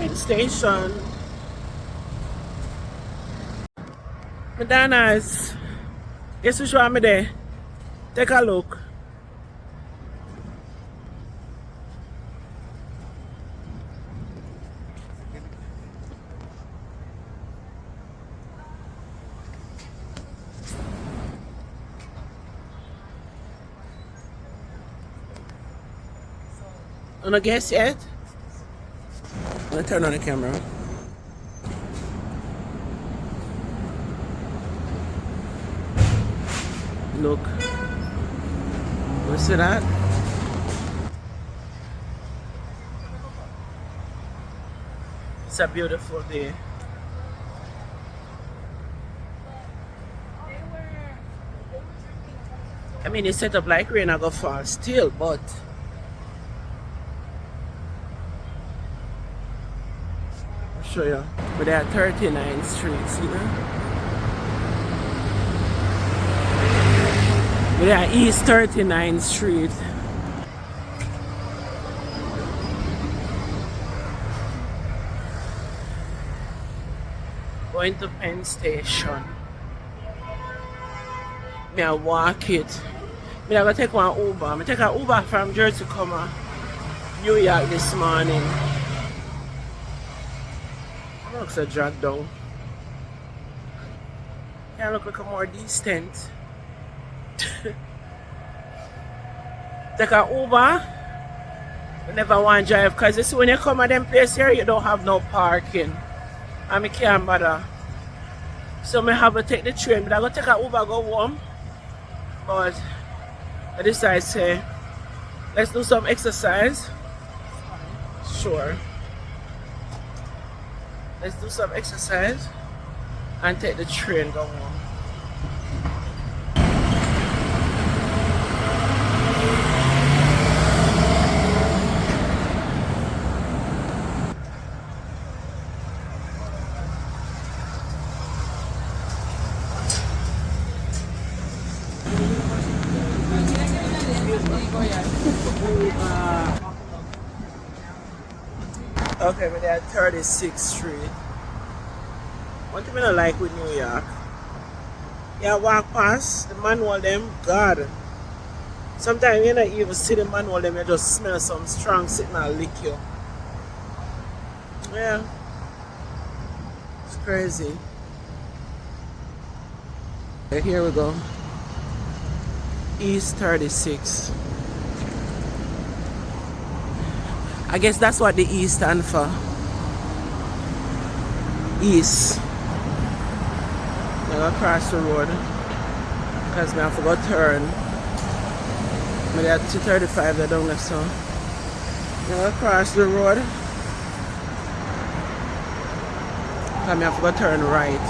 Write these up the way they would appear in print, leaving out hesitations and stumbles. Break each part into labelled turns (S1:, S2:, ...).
S1: train station. Madonna's. Guess which one I'm there? Take a look. Wanna guess yet? I'm gonna turn on the camera. Look. You see that? It's a beautiful day. I mean, it's set up like rain I go fall still, but I'll show you. But they're at 39th Street, see that? We're at East 39th Street. Going to Penn Station. Me I walk it. Me I go take one Uber. Me take an Uber from Jersey come New York this morning. It looks a drag down. Can look like a more distant. Take an Uber. I never want to drive because you see when you come at them place here you don't have no parking. And I can't bother. So I have to take the train. But I go take an Uber go home. But I decided to say let's do some exercise. Sure. Let's do some exercise and take the train go home. Okay, we're at 36th Street. One thing I don't like with New York, you walk past the manual them, God. Sometimes you don't even see the manual them, you just smell some strong signal lick you. Yeah. It's crazy. Okay, here we go. East 36. I guess that's what the E stand for. East. I'm gonna cross the road because I forgot to turn. But at 235 they're down there, so I'm gonna cross the road because I forgot to turn right.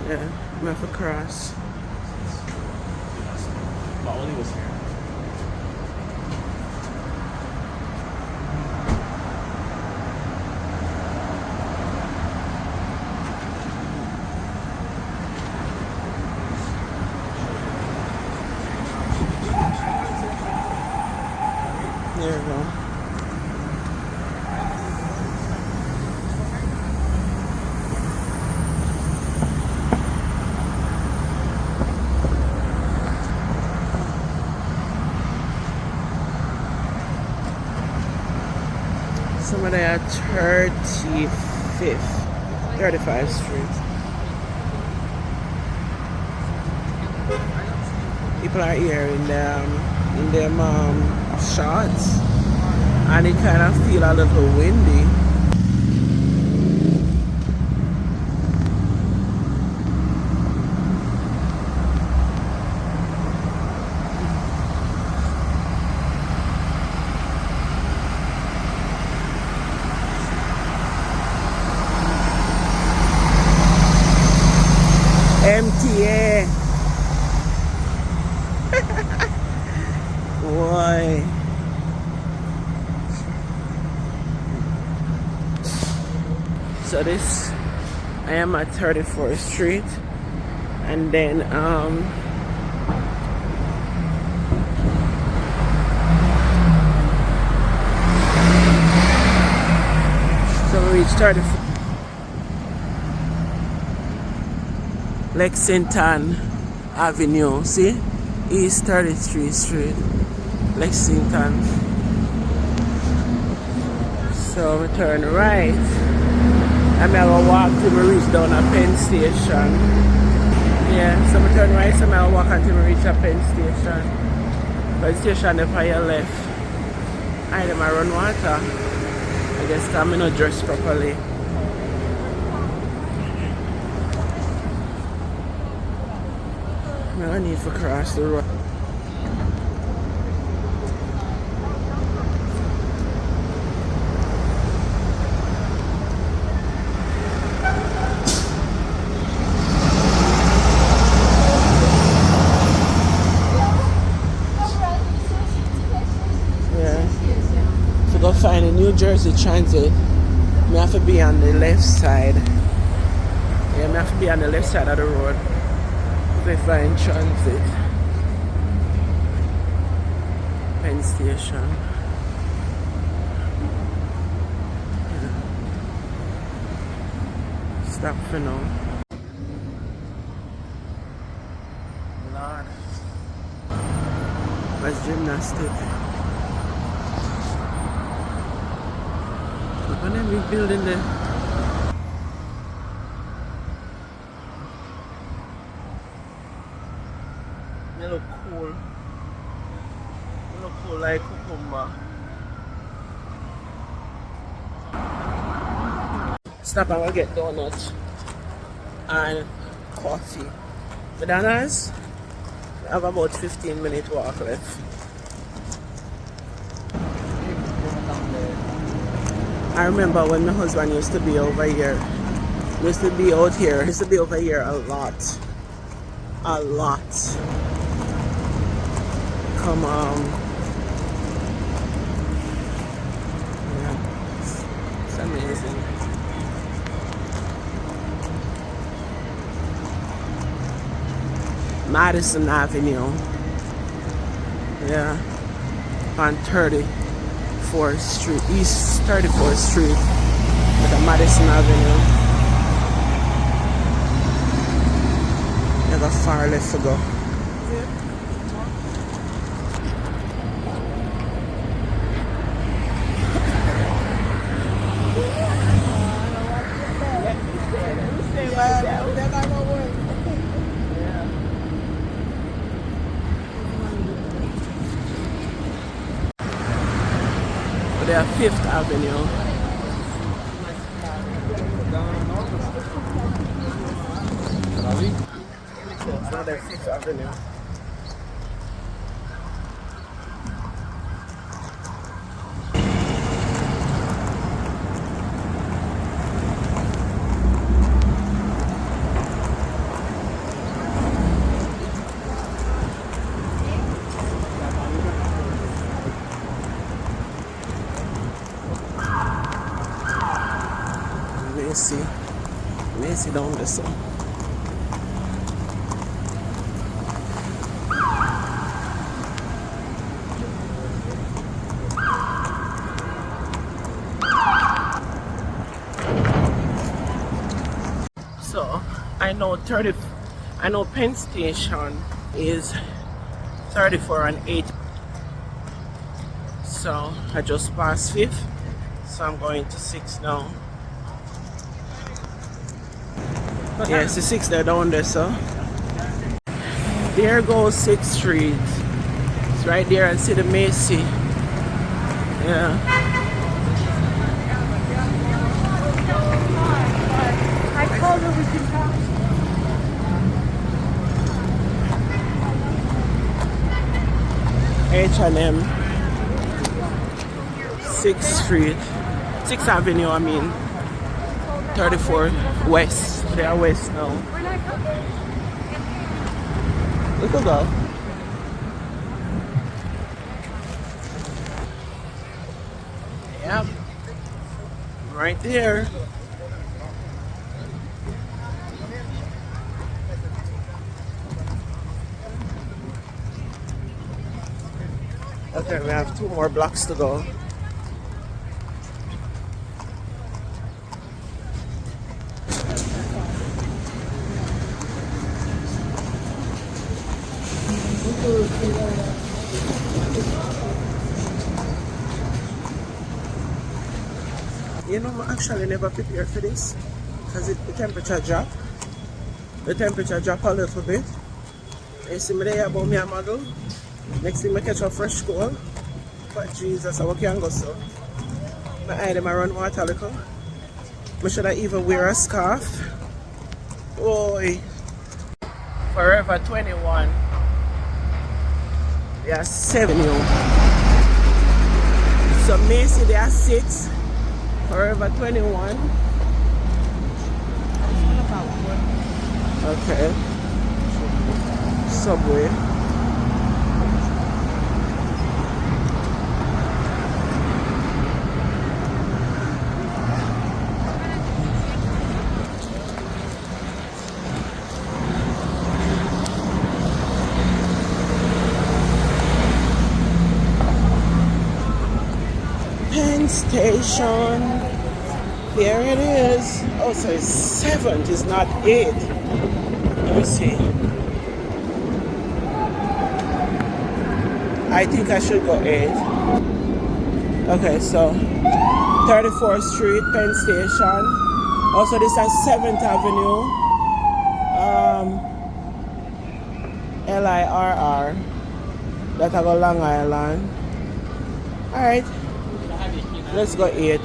S1: Yeah, I'm gonna have to cross.
S2: But Oli was here.
S1: There we go. Somebody at 35th Street. People are here in them shorts, and it kind of feel a little windy. MTA. Boy. So this, I am at 34th Street, and then reach 34. Lexington Avenue, see? East 33rd Street, Lexington. So we turn right. I'm gonna walk till we reach down at Penn Station. Yeah, so we turn right, so I'm gonna walk until we reach at Penn Station. But the station is on your left. I them run water. I guess I'm not dressed properly. I need to cross the road. Yeah. To go find a New Jersey Transit, I have to be on the left side. Yeah, I have to be on the left side of the road. They find transit. Penn Station. Yeah. Stop for now. Lord. Where's gymnastic? Look at them big building there. They look cool. They look cool like cucumber. Stop and we'll get donuts and coffee. Bananas, we have about 15-minute walk left. I remember when my husband used to be over here. Used to be out here. Used to be over here a lot. A lot. Come on. Yeah. It's amazing. Madison Avenue. Yeah. On 34th Street. East 34th Street. With the Madison Avenue. There's a far left to go. They are 5th Avenue. So they're 5th Avenue. Macy down the sun. So I know Penn Station is 34 and 8. So I just passed 5th. So I'm going to 6 now. Yes, the 6th they're down there, so. There goes 6th Street. It's right there and see the Macy. Yeah.
S2: I told her we could come.
S1: H&M. 6th Street. 6th Avenue, I mean. 34 West. They are west now. Look at that. Yep. Right there. Okay, we have 2 more blocks to go. You know, I actually never prepare for this because the temperature drop. The temperature drop a little bit. You see me there about me a model. Next thing I catch a fresh cold. But Jesus, I can go so. My eye them run water a little. I should I even wear a scarf. Boy. Forever 21. They are 7 you. So Macy they are 6. Forever 21. Okay. Subway. Penn Station. There it is. Oh, so it's 7, it's not 8. Let me see. I think I should go 8. Okay, so 34th Street, Penn Station. Also, this is 7th Avenue. LIRR. That I go Long Island. Alright. Let's go 8.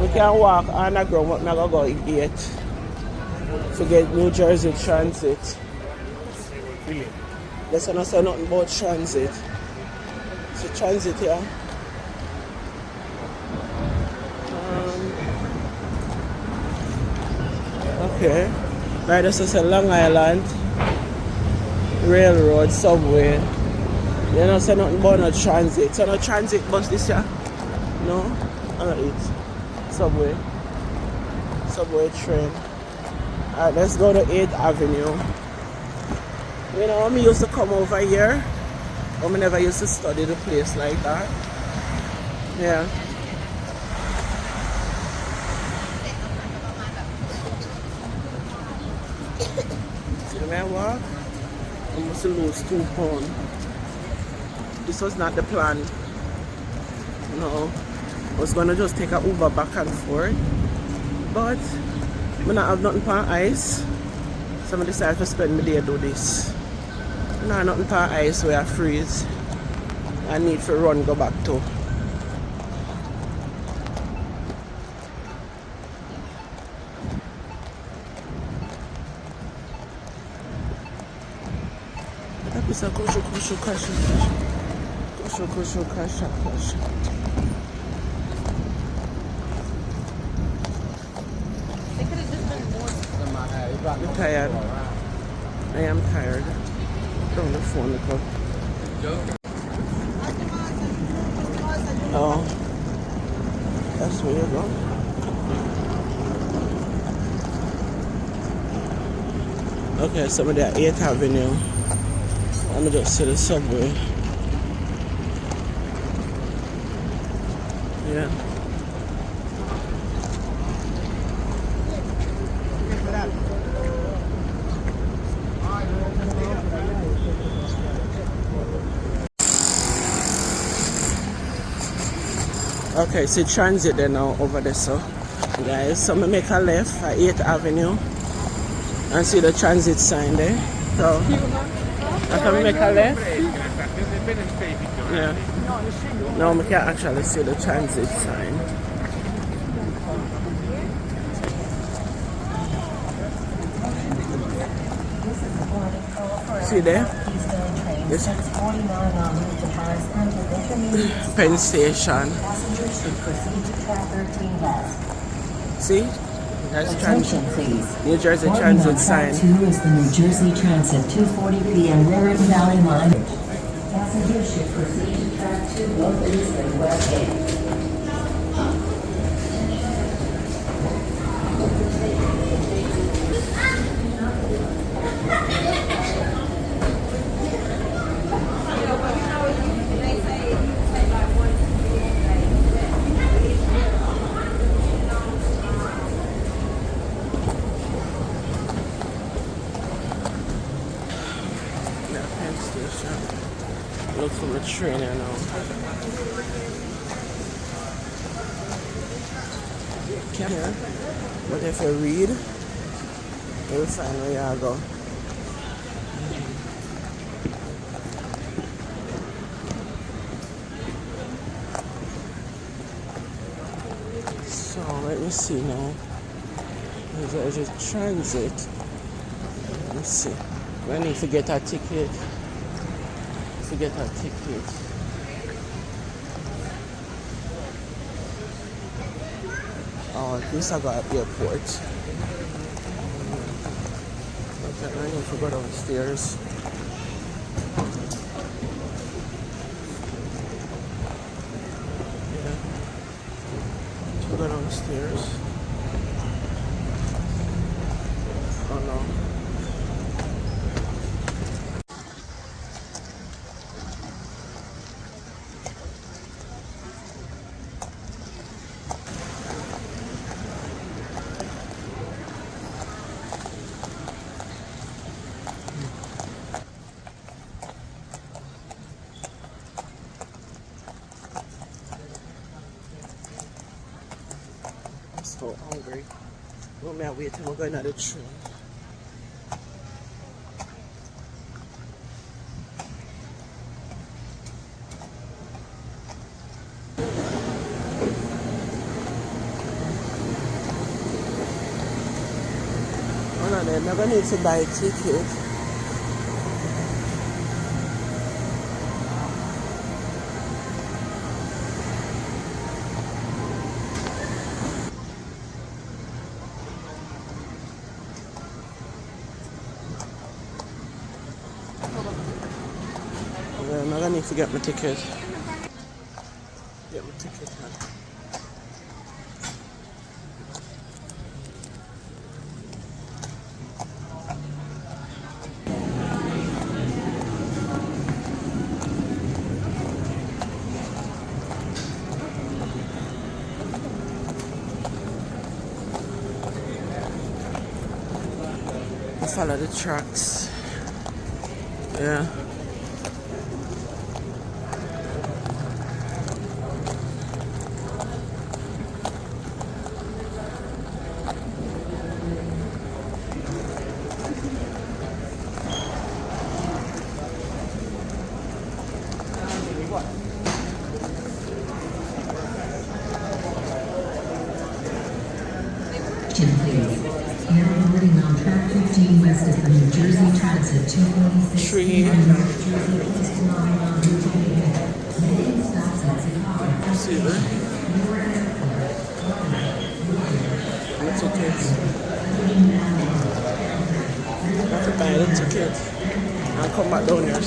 S1: We can walk on the ground, but I'm going to go 8. To get New Jersey Transit. Let's not say nothing about transit. It's a transit here. Okay. Right, this is a Long Island Railroad subway. You don't say nothing about no transit. So no transit bus this year? No? I don't eat. Subway. Subway train. Alright, let's go to 8th Avenue. You know, I used to come over here, but I never used to study the place like that. Yeah. See where I walk? I must lose 2 pounds. This was not the plan. No. I was gonna just take an Uber back and forth. But I don't have nothing for ice. So I decided to spend my day do this. I don't have nothing for ice where I freeze. I need to run go back to. Tapos ako kusho kasha. I'm tired. I am tired. On the phone, Nicole. Oh, that's where you go. Okay, so we're at 8th Avenue. I'm gonna just see the subway. Yeah. Okay, see transit there now over there, so guys, so I'm gonna make a left at 8th Avenue and see the transit sign there. So I can make a left. Yeah. No, we can actually see the transit sign. See there? This Penn Station. See? That's
S3: Attention, please.
S1: New Jersey Transit sign.
S3: 2 is the New Jersey Transit 2:40 p.m. Raritan Valley line. Passengers should proceed to track 2 both east and west gate.
S1: Look from the train here now. Come here. But if you read, you'll find where you go. So let me see now. There's a transit. Let's see. I need to get a ticket. Oh, this I got airport. Okay, I need to go downstairs. Yeah. To go downstairs. Oh no. I'm so hungry. Let me wait till we're going to the train. One of them, I'm going to need to buy a ticket. Yeah, I'm gonna need to get my ticket. Get my ticket. Follow the tracks. Yeah.
S3: Now boarding on track 15 west of the New Jersey Transit 246
S1: Tree.
S3: and New Jersey East line on Route 88. Main stops at Secaucus.
S1: See there? That's okay. I have to buy the ticket. I'll come back down here.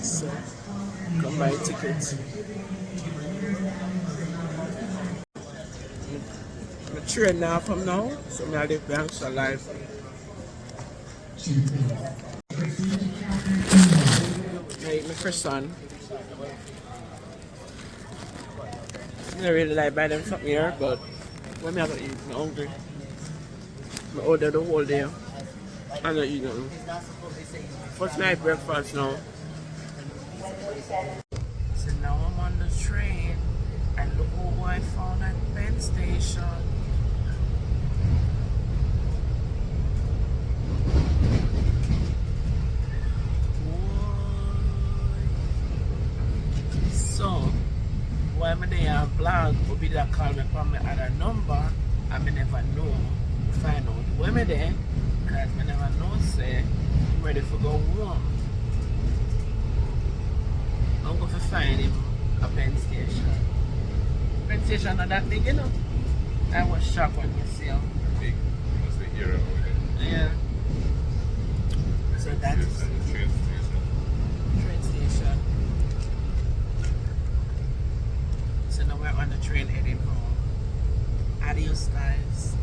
S1: So. Come buy tickets. I'm a train now from now, so I'm going to live gangster life. I eat my croissant. I don't really like buy them something here, but when I don't eat, I'm hungry. I order the whole day. I don't eat nothing. What's my breakfast now? So now I'm on the train and look who I found at Penn Station. So, why am I there a vlog will be that call me from my other number and I never know to find out where I'm there because I never know say I'm ready to go home. I'm going to find him at Penn Station. Penn Station not that big, you know. I was shocked when you see him.
S4: Big. Must be here over there.
S1: Yeah. So that is
S4: Train station.
S1: train station. So now we're on the train heading home. Adios, guys.